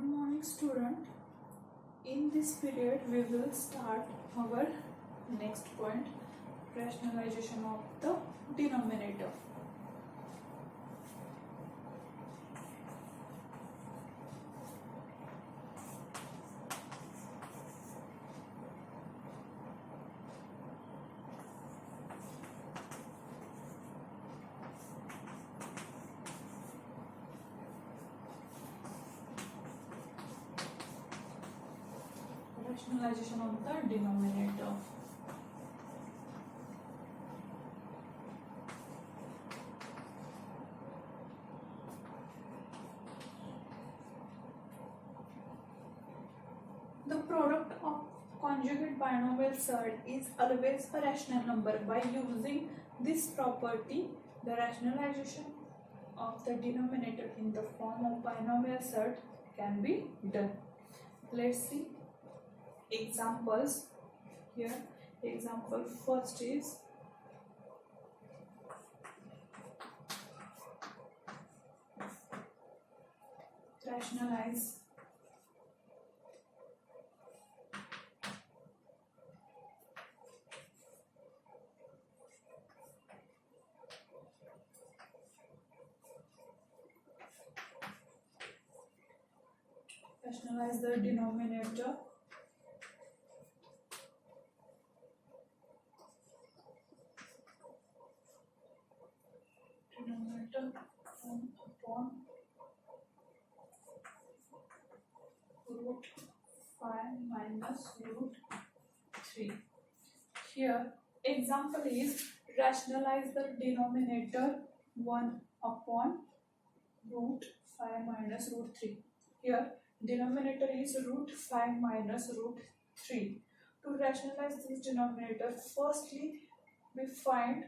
Good morning, student. In this period, we will start our next point, rationalization of the denominator. Rationalization of the denominator. The product of conjugate binomial surd is always a rational number. By using this property, the rationalization of the denominator in the form of binomial surd can be done. Let's see examples here. Example first is rationalize the denominator upon root 5 minus root 3. Here example is rationalize the denominator 1 upon root 5 minus root 3. Here denominator is root 5 minus root 3. To rationalize this denominator, firstly we find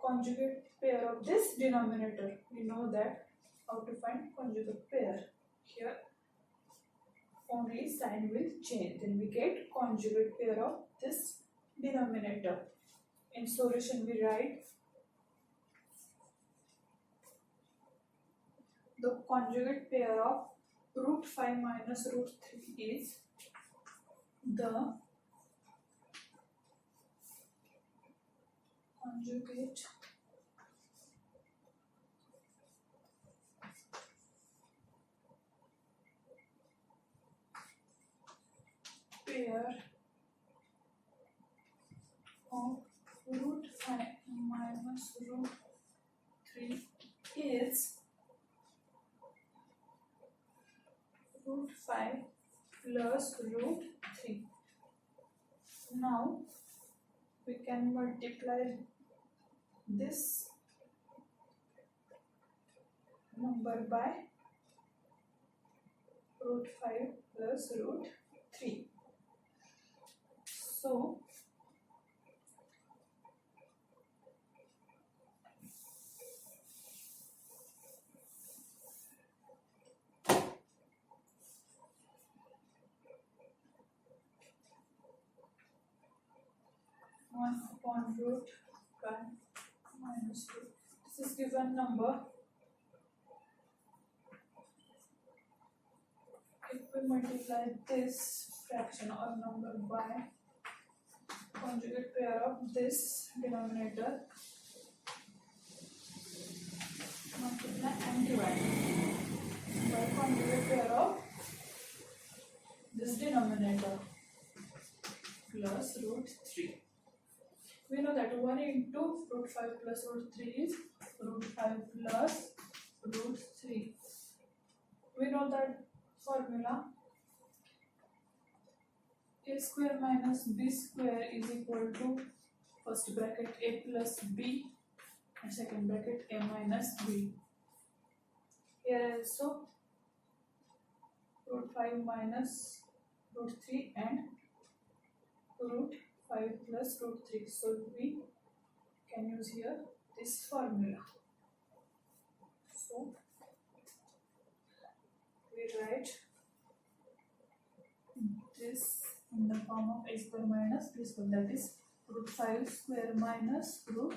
conjugate pair of this denominator. We know that how to find conjugate pair. Here only sign will change, then we get conjugate pair of this denominator. In solution we write the conjugate pair of root 5 minus root 3 is the conjugate pair of root 5 minus root 3 is root 5 plus root 3. Now we can multiply this number by root 5 plus root 3. So upon root 5 minus 2. This is given number. If we multiply this fraction or number by conjugate pair of this denominator, multiply and divide by conjugate pair of this denominator plus root 3. We know that 1 into root 5 plus root 3 is root 5 plus root 3. We know that formula a square minus b square is equal to first bracket a plus b and second bracket a minus b. Here also root 5 minus root 3 and root 5 plus root 3. So we can use here this formula. So we write this in the form of a square minus b square, that is root 5 square minus root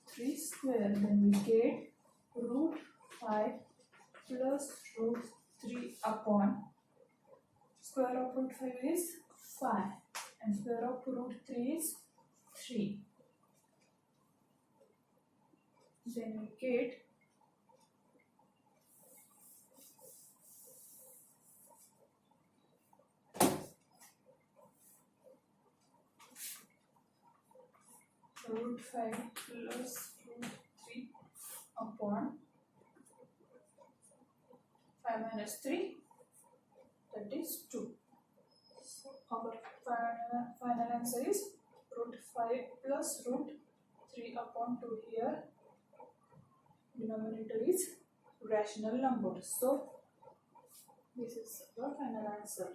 3 square. Then we get root 5 plus root 3 upon square of root 5 is 5 and square of root 3 is 3. Then we get root 5 plus root 3 upon 5 minus 3, that is 2. So our final answer is root 5 plus root 3 upon 2 here. Denominator is rational number. So this is the final answer.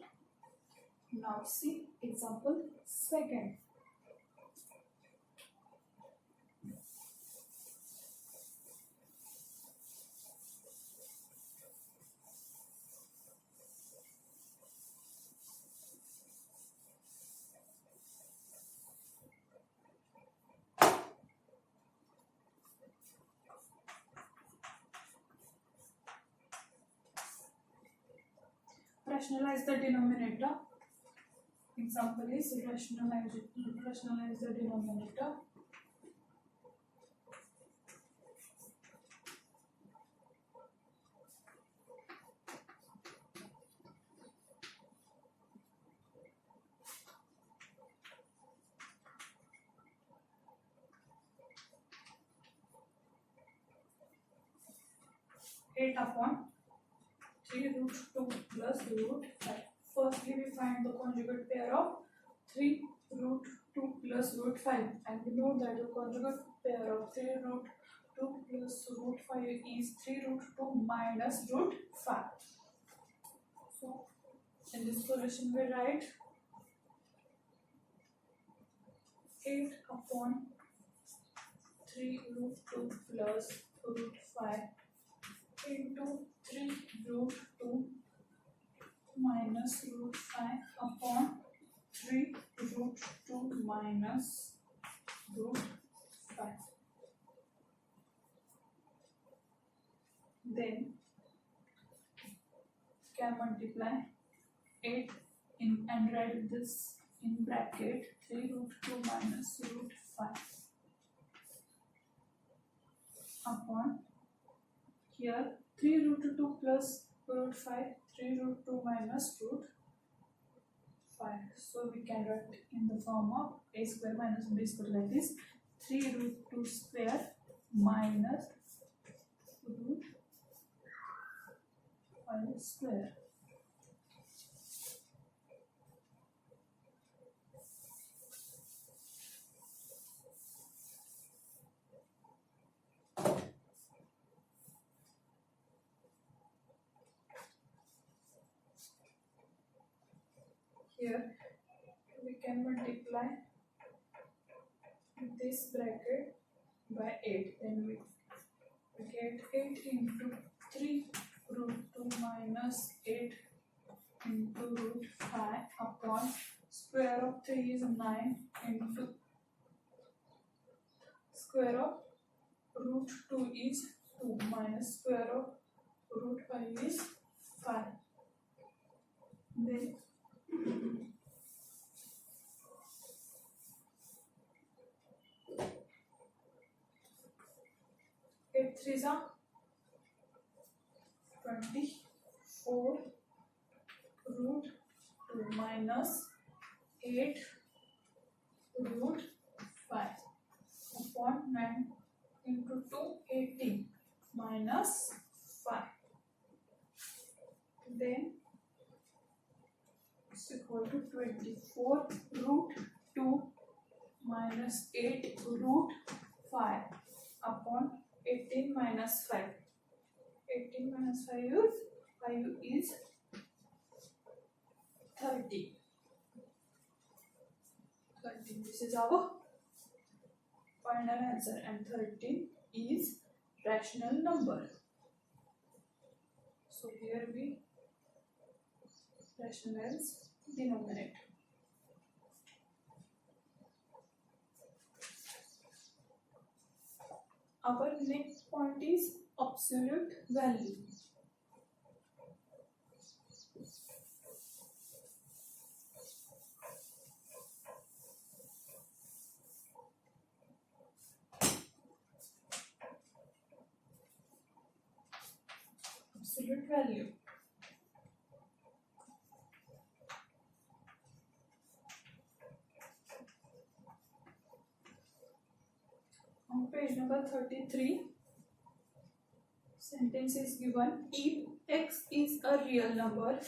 Now see example second. Rationalize the denominator. Example is rationalize the denominator. Eight upon 3 root 2 plus root 5. Firstly, we find the conjugate pair of 3 root 2 plus root 5, and we know that the conjugate pair of 3 root 2 plus root 5 is 3 root 2 minus root 5. So, in this solution we write 8 upon 3 root 2 plus root 5 into 3 root 2 minus root 5 upon 3 root 2 minus root 5. Then can multiply 8 in and write this in bracket 3 root 2 minus root 5 upon here 3 root 2 plus root 5, 3 root 2 minus root 5. So we can write in the form of a square minus b square like this. 3 root 2 square minus root 5 square. Here we can multiply this bracket by 8. Then we get 8 into 3 root 2 minus 8 into root 5 upon square of 3 is 9 into square of root 2 is 2 minus square of root 5 is 5. Then 8 3s are 24 root 2 minus 8 root 5 upon 9 into 2 18 minus 5. Then it's equal to 24 root 2 minus 8 root 5 upon 18 minus 5. 18 minus 5 is 30. This is our final answer, and 13 is rational number. So here we rationalize denominator. Our next point is absolute value. absolute value. On page number 33, sentence is given: if x is a real number,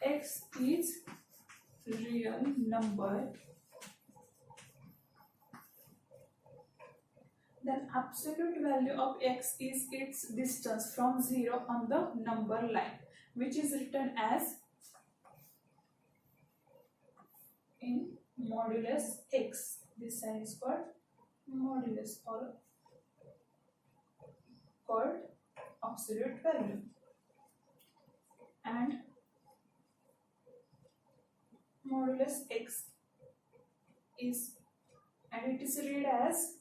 x is real number, then absolute value of x is its distance from 0 on the number line, which is written as in modulus x. This sign is called modulus or called absolute value. And modulus x is, and it is read as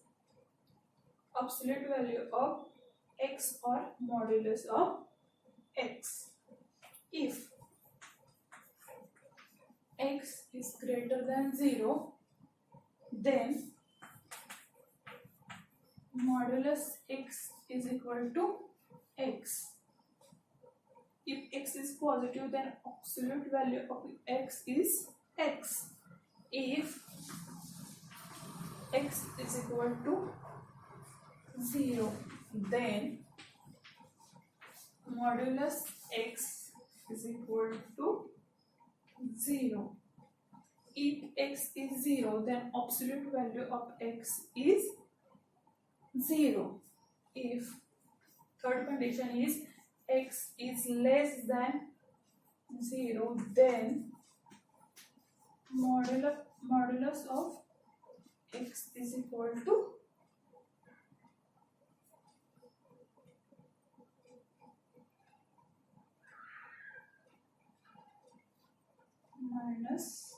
absolute value of x or modulus of x. If x is greater than 0, then modulus x is equal to x. If x is positive, then absolute value of x is x. If x is equal to 0, then modulus x is equal to 0. If x is 0, then absolute value of x is 0. If third condition is x is less than 0, then modulus of x is equal to minus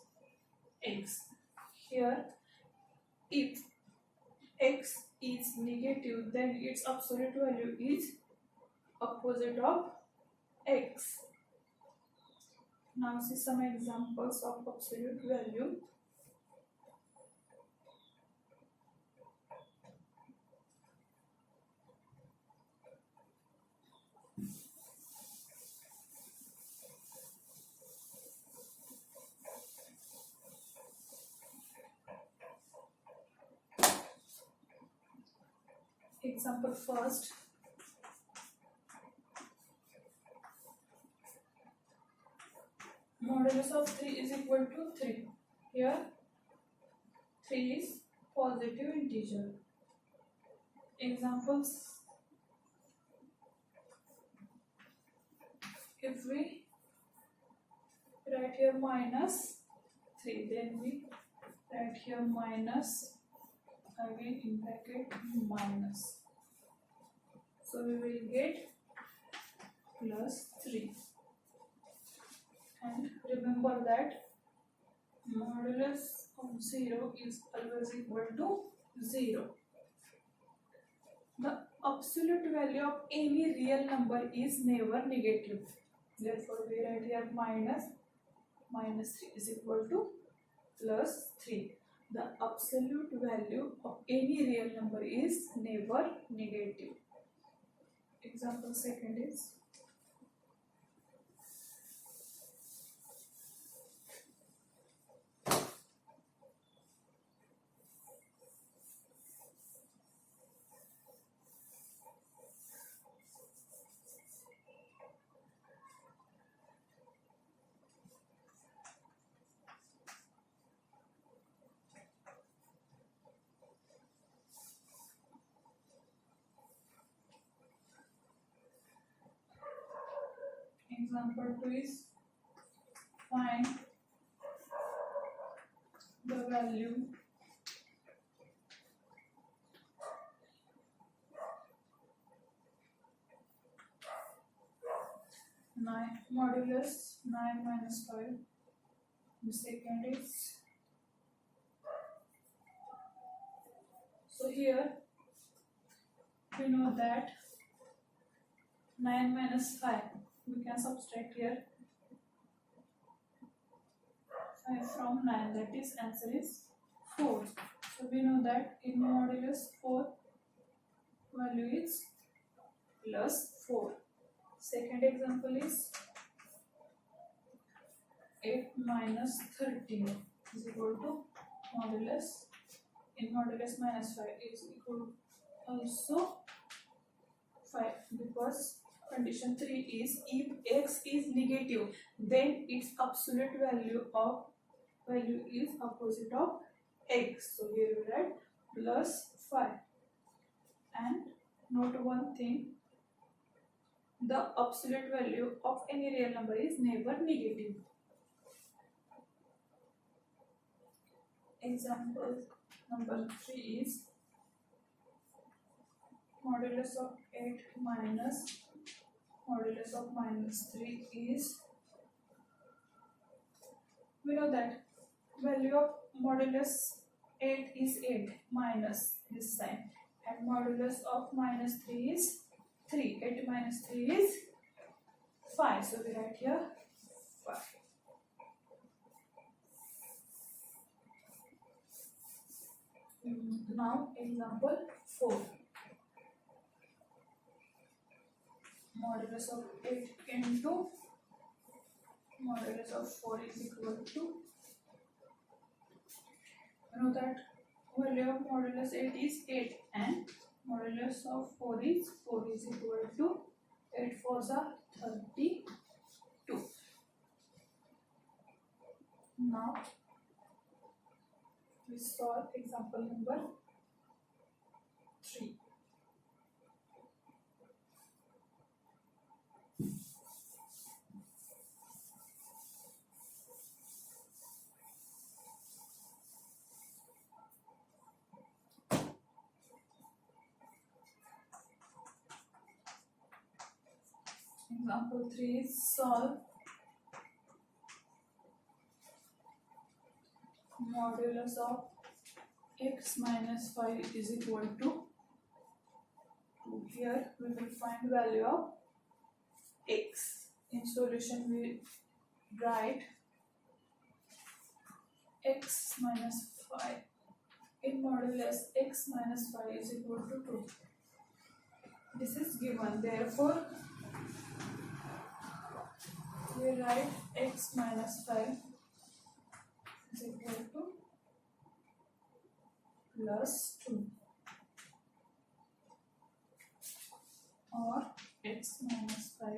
x. Here, if x is negative, then its absolute value is opposite of x. Now see some examples of absolute value. Example first. Modulus of 3 is equal to 3. Here 3 is positive integer. Examples: if we write here minus 3, then we write here minus, again in bracket minus. So we will get plus 3. And remember that modulus of 0 is always equal to 0. The absolute value of any real number is never negative. Therefore, we write here minus 3 is equal to plus 3. The absolute value of any real number is never negative. Example second is example 2 is find the value modulus 9 minus 5. The second is, so here we know that 9 minus 5, we can subtract here 5 from 9, that is answer is 4. So we know that in modulus 4 value is plus 4. Second example is 8 minus 13 is equal to modulus, in modulus minus 5 is equal also 5, because condition 3 is if x is negative then its absolute value is opposite of x. So here we write plus 5. And note one thing, the absolute value of any real number is never negative. Example number 3 is modulus of 8 minus modulus of minus 3 is, we know that value of modulus 8 is 8 minus this sign, and modulus of minus 3 is 3. 8 minus 3 is 5. So we write here 5. Now example 4. Modulus of 8 into modulus of 4 is equal to, you know that value of modulus 8 is 8 and modulus of 4 is equal to 8 4s are 32. Now we solve example number 3. Example 3 is solve modulus of x minus 5 is equal to 2. Here we will find value of x. In solution we write x minus 5 in modulus x minus 5 is equal to 2. This is given, therefore we write x minus 5 is equal to plus 2, or x minus 5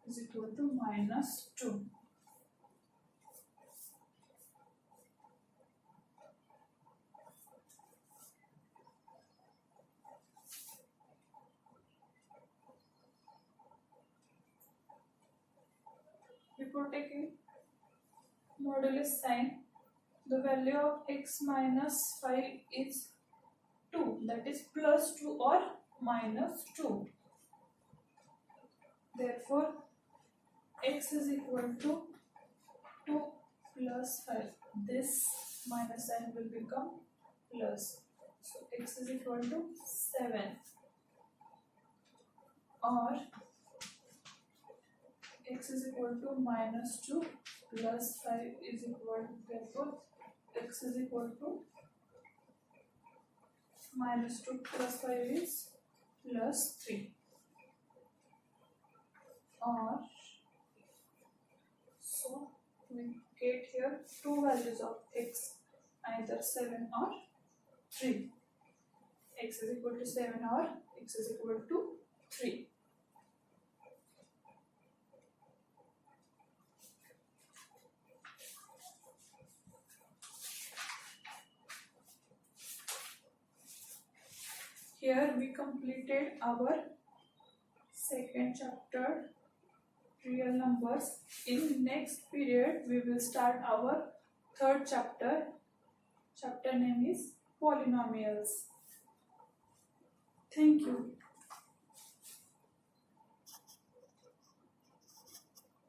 is equal to minus 2. Before taking modulus sign, the value of x minus 5 is 2, that is plus 2 or minus 2. Therefore x is equal to 2 plus 5. This minus sign will become plus. So x is equal to 7, or x is equal to minus 2 plus 5 is equal to, therefore x is equal to minus 2 plus 5 is plus 3, or so we get here two values of x, either 7 or 3. X is equal to 7 or x is equal to 3. Here we completed our second chapter, real numbers. In next period we will start our third chapter. Chapter name is polynomials. Thank you.